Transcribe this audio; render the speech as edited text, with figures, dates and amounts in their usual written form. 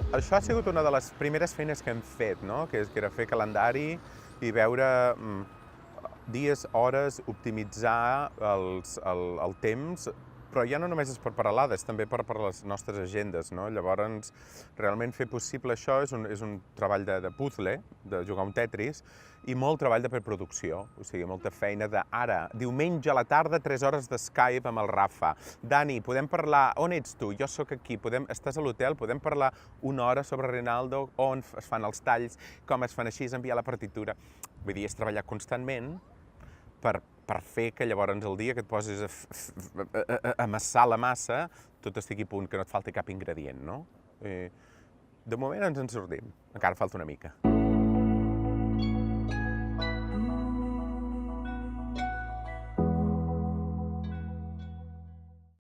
Això ha sigut una de les primeres feines que hem fet, no? Que era fer calendari i veure dies, hores, optimitzar el temps, però ja no només és per paralades, també per les nostres agendes, no? Llavors, realment fer possible això és un treball de puzzle, de jugar un Tetris, i molt treball de preproducció, o sigui, molta feina ara, diumenge a la tarda, 3 hores de Skype amb el Rafa. Dani, podem parlar, on ets tu? Jo sóc aquí, estàs a l'hotel, podem parlar una hora sobre Rinaldo, on es fan els talls, com es fan així, enviar la partitura. Vull dir, és treballar constantment per fer que llavors el dia que et poses a amassar la massa, tot estigui a punt, que no et falti cap ingredient, no? De moment ens en sortim, encara falta una mica.